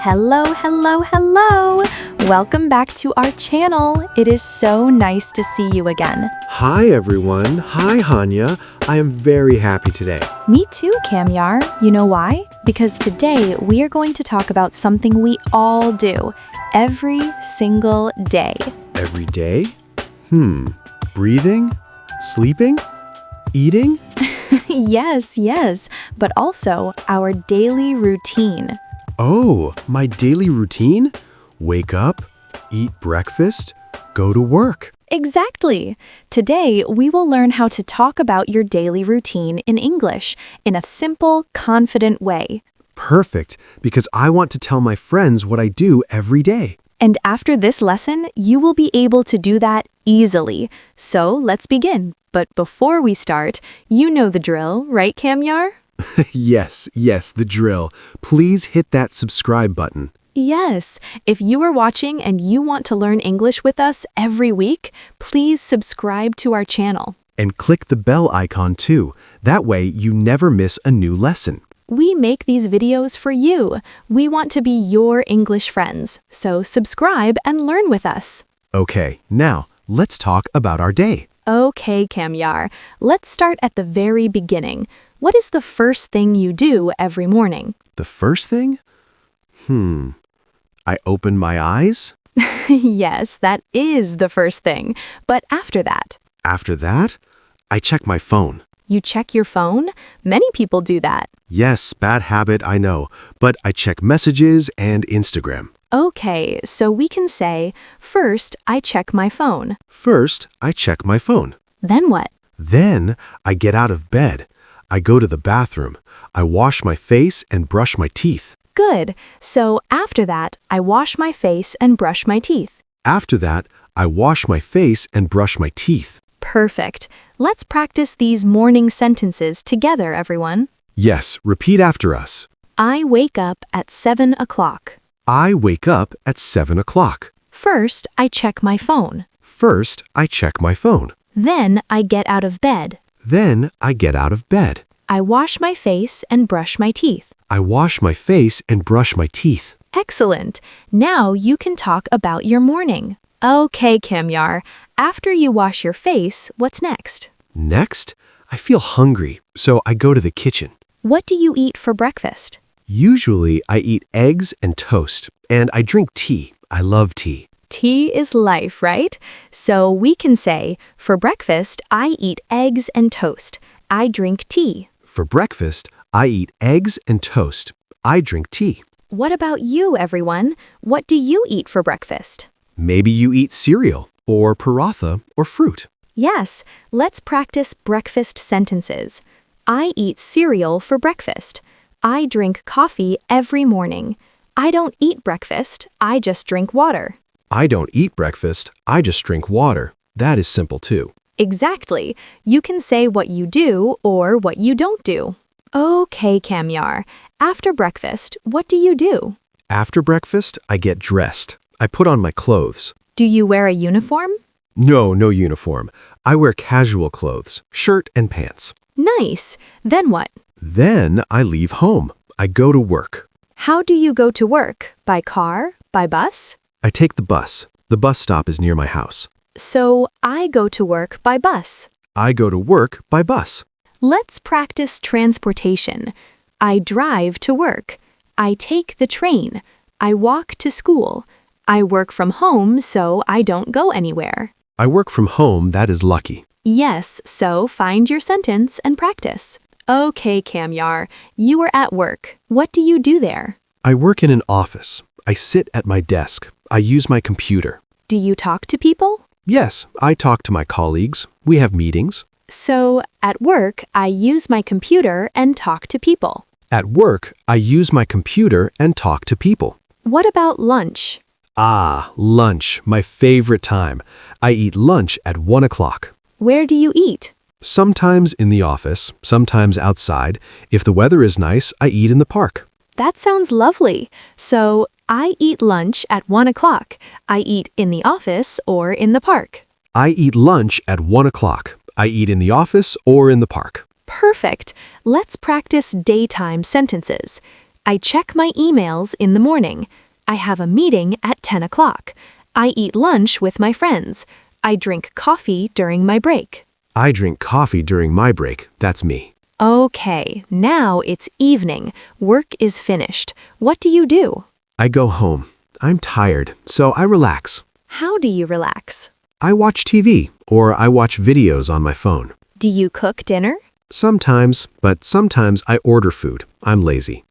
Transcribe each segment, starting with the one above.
Hello, hello, hello! Welcome back to our channel. It is so nice to see you again. Hi everyone. Hi Hania. I am very happy today. Me too, Kamyar. You know why? Because today we are going to talk about something we all do every single day. Every day? Breathing? Sleeping? Eating? Yes, but also our daily routine. Oh, my daily routine? Wake up, eat breakfast, go to work. Exactly. Today, we will learn how to talk about your daily routine in English in a simple, confident way. Perfect, because I want to tell my friends what I do every day. And after this lesson, you will be able to do that easily. So let's begin. But before we start, you know the drill, right, Kamyar? Yes, the drill. Please hit that subscribe button. Yes, if you are watching and you want to learn English with us every week, please subscribe to our channel. And click the bell icon too. That way you never miss a new lesson. We make these videos for you. We want to be your English friends. So subscribe and learn with us. Okay, now let's talk about our day. Okay, Kamyar, let's start at the very beginning. What is the first thing you do every morning? The first thing? I open my eyes. Yes, that is the first thing. But after that? After that, I check my phone. You check your phone? Many people do that. Yes, bad habit, I know, but I check messages and Instagram. Okay, so we can say, first, I check my phone. First, I check my phone. Then what? Then, I get out of bed. I go to the bathroom. I wash my face and brush my teeth. Good. So after that, I wash my face and brush my teeth. After that, I wash my face and brush my teeth. Perfect. Let's practice these morning sentences together, everyone. Yes, repeat after us. I wake up at 7 o'clock. I wake up at 7 o'clock. First, I check my phone. First, I check my phone. Then, I get out of bed. Then, I get out of bed. I wash my face and brush my teeth. I wash my face and brush my teeth. Excellent. Now you can talk about your morning. Okay, Kamyar. After you wash your face, what's next? Next, I feel hungry, so I go to the kitchen. What do you eat for breakfast? Usually, I eat eggs and toast, and I drink tea. I love tea. Tea is life, right? So we can say, for breakfast, I eat eggs and toast. I drink tea. For breakfast, I eat eggs and toast. I drink tea. What about you, everyone? What do you eat for breakfast? Maybe you eat cereal, or paratha, or fruit. Yes, let's practice breakfast sentences. I eat cereal for breakfast. I drink coffee every morning. I don't eat breakfast, I just drink water. I don't eat breakfast, I just drink water. That is simple too. Exactly. You can say what you do or what you don't do. Okay, Kamyar. After breakfast, what do you do? After breakfast, I get dressed. I put on my clothes. Do you wear a uniform? No uniform. I wear casual clothes, shirt and pants. Nice. Then what? Then I leave home. I go to work. How do you go to work? By car? By bus? I take the bus. The bus stop is near my house. So, I go to work by bus. I go to work by bus. Let's practice transportation. I drive to work. I take the train. I walk to school. I work from home, so I don't go anywhere. I work from home, that is lucky. Yes, so find your sentence and practice. Okay, Kamyar, you are at work. What do you do there? I work in an office. I sit at my desk. I use my computer. Do you talk to people? Yes, I talk to my colleagues. We have meetings. So, at work, I use my computer and talk to people. At work, I use my computer and talk to people. What about lunch? Ah, lunch, my favorite time. I eat lunch at 1 o'clock. Where do you eat? Sometimes in the office, sometimes outside. If the weather is nice, I eat in the park. That sounds lovely. So, I eat lunch at 1 o'clock. I eat in the office or in the park. I eat lunch at 1 o'clock. I eat in the office or in the park. Perfect. Let's practice daytime sentences. I check my emails in the morning. I have a meeting at 10 o'clock. I eat lunch with my friends. I drink coffee during my break. I drink coffee during my break. That's me. Okay, now it's evening. Work is finished. What do you do? I go home. I'm tired, so I relax. How do you relax? I watch TV or I watch videos on my phone. Do you cook dinner? Sometimes, but sometimes I order food. I'm lazy.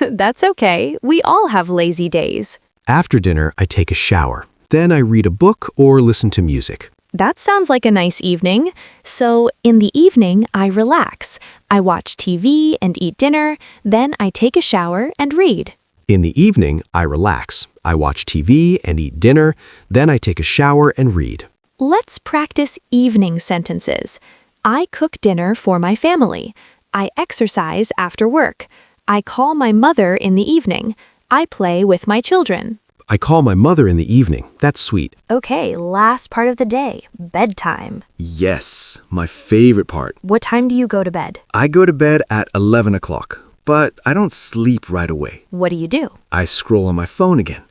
That's okay. We all have lazy days. After dinner, I take a shower. Then I read a book or listen to music. That sounds like a nice evening. So, in the evening, I relax. I watch TV and eat dinner. Then I take a shower and read. In the evening, I relax. I watch TV and eat dinner. Then I take a shower and read. Let's practice evening sentences. I cook dinner for my family. I exercise after work. I call my mother in the evening. I play with my children. I call my mother in the evening. That's sweet. Okay, last part of the day, bedtime. Yes, my favorite part. What time do you go to bed? I go to bed at 11 o'clock, but I don't sleep right away. What do you do? I scroll on my phone again.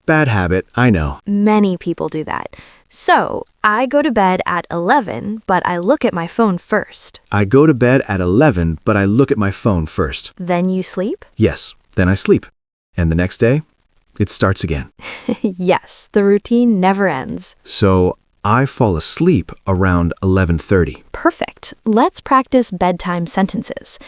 Bad habit, I know. Many people do that. So, I go to bed at 11, but I look at my phone first. I go to bed at 11, but I look at my phone first. Then you sleep? Yes, then I sleep. And the next day, it starts again. Yes, the routine never ends. So, I fall asleep around 11:30. Perfect. Let's practice bedtime sentences.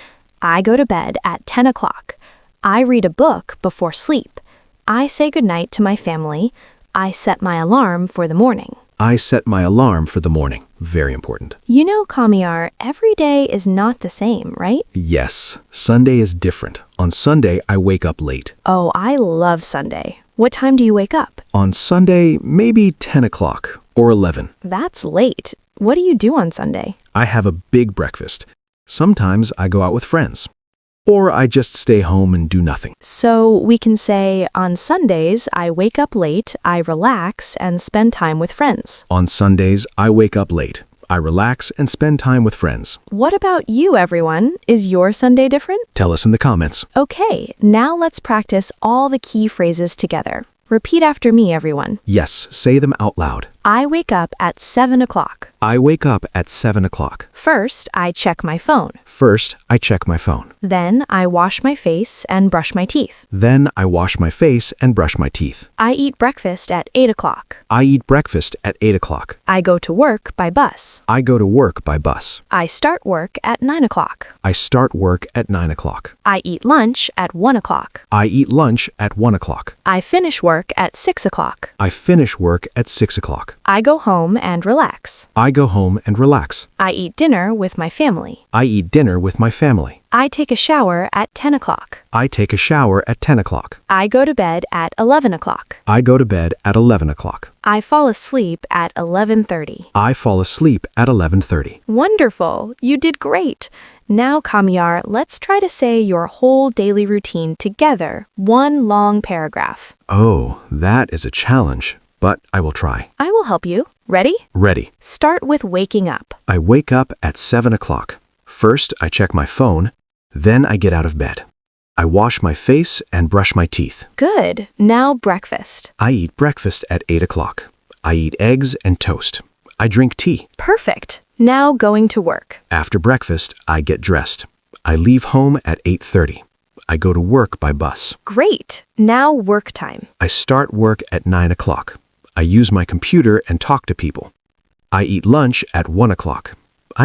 I go to bed at 10 o'clock. I read a book before sleep. I say goodnight to my family. I set my alarm for the morning. I set my alarm for the morning. Very important. You know, Kamyar, every day is not the same, right? Yes, Sunday is different. On Sunday, I wake up late. Oh, I love Sunday. What time do you wake up? On Sunday, maybe 10 o'clock or 11. That's late. What do you do on Sunday? I have a big breakfast. Sometimes I go out with friends. Or I just stay home and do nothing. So we can say, on Sundays, I wake up late, I relax, and spend time with friends. On Sundays, I wake up late. I relax and spend time with friends. What about you, everyone? Is your Sunday different? Tell us in the comments. Okay, now let's practice all the key phrases together. Repeat after me, everyone. Yes, say them out loud. I wake up at 7 o'clock. I wake up at 7 o'clock. First, I check my phone. First, I check my phone. Then, I wash my face and brush my teeth. Then I wash my face and brush my teeth. I eat breakfast at 8 o'clock. I eat breakfast at 8 o'clock. I go to work by bus. I go to work by bus. I start work at 9 o'clock. I start work at 9 o'clock. I eat lunch at 1 o'clock. I eat lunch at 1 o'clock. I finish work at 6 o'clock. I finish work at 6 o'clock. I go home and relax. I go home and relax. I eat dinner with my family. I eat dinner with my family. I take a shower at 10 o'clock. I take a shower at 10 o'clock. I go to bed at 11 o'clock. I go to bed at 11 o'clock. I fall asleep at 11:30. I fall asleep at 11:30. Wonderful! You did great! Now, Kamyar, let's try to say your whole daily routine together, one long paragraph. Oh, that is a challenge, but I will try. I will help you. Ready? Ready. Start with waking up. I wake up at 7 o'clock. First, I check my phone. Then I get out of bed. I wash my face and brush my teeth. Good. Now breakfast. I eat breakfast at 8 o'clock. I eat eggs and toast. I drink tea. Perfect. Now going to work. After breakfast, I get dressed. I leave home at 8:30. I go to work by bus. Great. Now work time. I start work at 9 o'clock. I use my computer and talk to people. I eat lunch at 1 o'clock.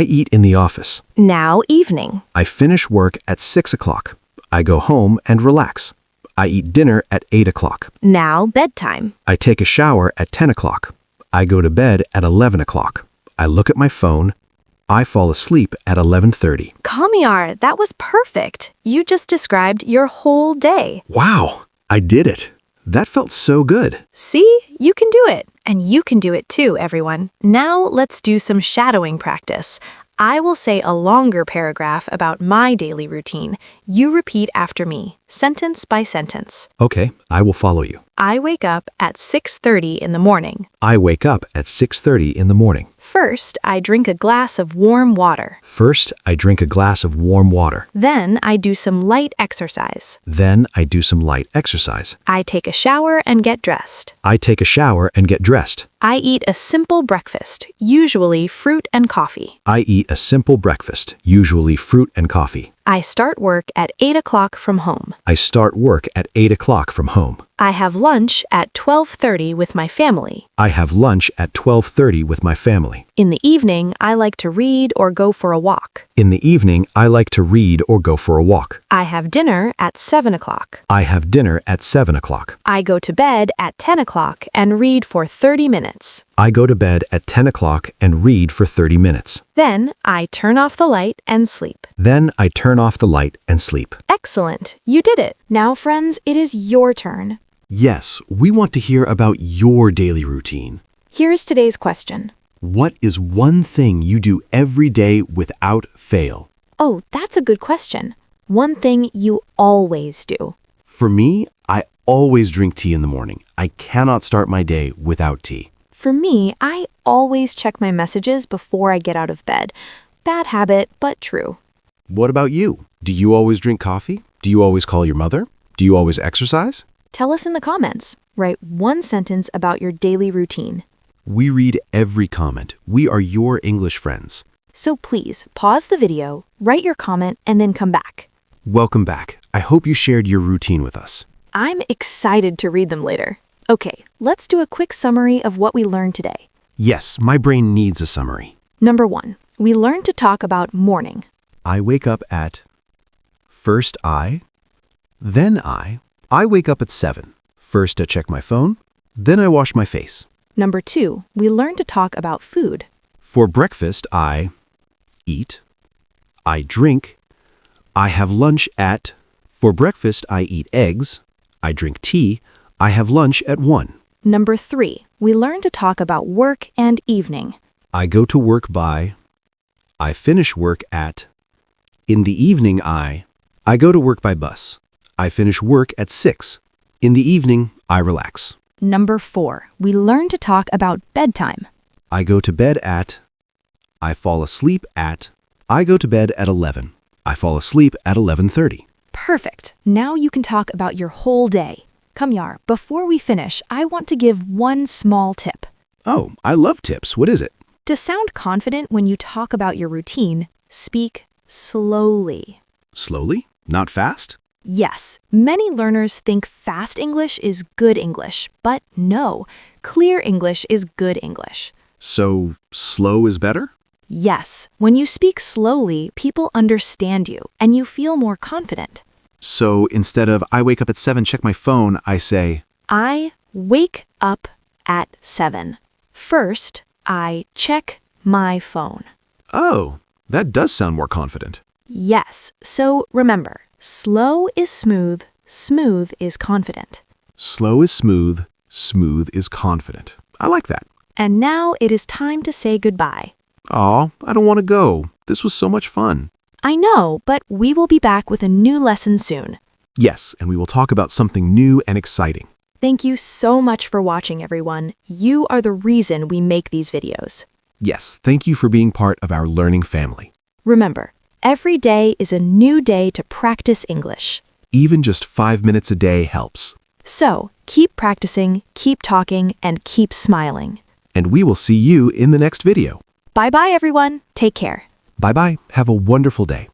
I eat in the office. Now evening. I finish work at 6 o'clock. I go home and relax. I eat dinner at 8 o'clock. Now bedtime. I take a shower at 10 o'clock. I go to bed at 11 o'clock. I look at my phone. I fall asleep at 11:30. Kamyar, that was perfect. You just described your whole day. Wow, I did it. That felt so good. See? You can do it. And you can do it too, everyone. Now let's do some shadowing practice. I will say a longer paragraph about my daily routine. You repeat after me, sentence by sentence. Okay, I will follow you. I wake up at 6:30 in the morning. I wake up at 6:30 in the morning. First, I drink a glass of warm water. First, I drink a glass of warm water. Then, I do some light exercise. Then, I do some light exercise. I take a shower and get dressed. I take a shower and get dressed. I eat a simple breakfast, usually fruit and coffee. I eat a simple breakfast, usually fruit and coffee. I start work at 8 o'clock from home. I start work at 8 o'clock from home. I have lunch at 12:30 with my family. I have lunch at 12:30 with my family. In the evening, I like to read or go for a walk. In the evening, I like to read or go for a walk. I have dinner at 7 o'clock. I have dinner at 7 o'clock. I go to bed at 10 o'clock and read for 30 minutes. I go to bed at 10 o'clock and read for 30 minutes. Then, I turn off the light and sleep. Then I turn off the light and sleep. Excellent! You did it! Now, friends, it is your turn. Yes, we want to hear about your daily routine. Here is today's question. What is one thing you do every day without fail? Oh, that's a good question. One thing you always do. For me, I always drink tea in the morning. I cannot start my day without tea. For me, I always check my messages before I get out of bed. Bad habit, but true. What about you? Do you always drink coffee? Do you always call your mother? Do you always exercise? Tell us in the comments. Write one sentence about your daily routine. We read every comment. We are your English friends. So please, pause the video, write your comment, and then come back. Welcome back. I hope you shared your routine with us. I'm excited to read them later. Okay, let's do a quick summary of what we learned today. Yes, my brain needs a summary. Number 1, we learned to talk about morning. I wake up at first then I wake up at 7. First I check my phone, then I wash my face. Number 2, we learned to talk about food. For breakfast I eat, I drink, I have lunch at. For breakfast I eat eggs, I drink tea, I have lunch at 1. Number 3, we learned to talk about work and evening. I go to work by. I finish work at. In the evening I go to work by bus. I finish work at 6. In the evening, I relax. Number 4, we learned to talk about bedtime. I go to bed at. I fall asleep at. I go to bed at 11. I fall asleep at 11:30. Perfect. Now you can talk about your whole day. Kamyar, before we finish, I want to give one small tip. Oh, I love tips. What is it? To sound confident when you talk about your routine, speak slowly. Slowly? Not fast? Yes, many learners think fast English is good English, but no, clear English is good English. So, slow is better? Yes, when you speak slowly, people understand you and you feel more confident. So, instead of I wake up at 7, check my phone, I say, I wake up at 7. First, I check my phone. oh, that does sound more confident. Yes, so remember, slow is smooth, smooth is confident. Slow is smooth, smooth is confident. I like that. And now it is time to say goodbye. Aw, I don't want to go. This was so much fun. I know, but we will be back with a new lesson soon. Yes, and we will talk about something new and exciting. Thank you so much for watching, everyone. You are the reason we make these videos. Yes, thank you for being part of our learning family. Remember, every day is a new day to practice English. Even just 5 minutes a day helps. So, keep practicing, keep talking, and keep smiling. And we will see you in the next video. Bye-bye, everyone. Take care. Bye-bye. Have a wonderful day.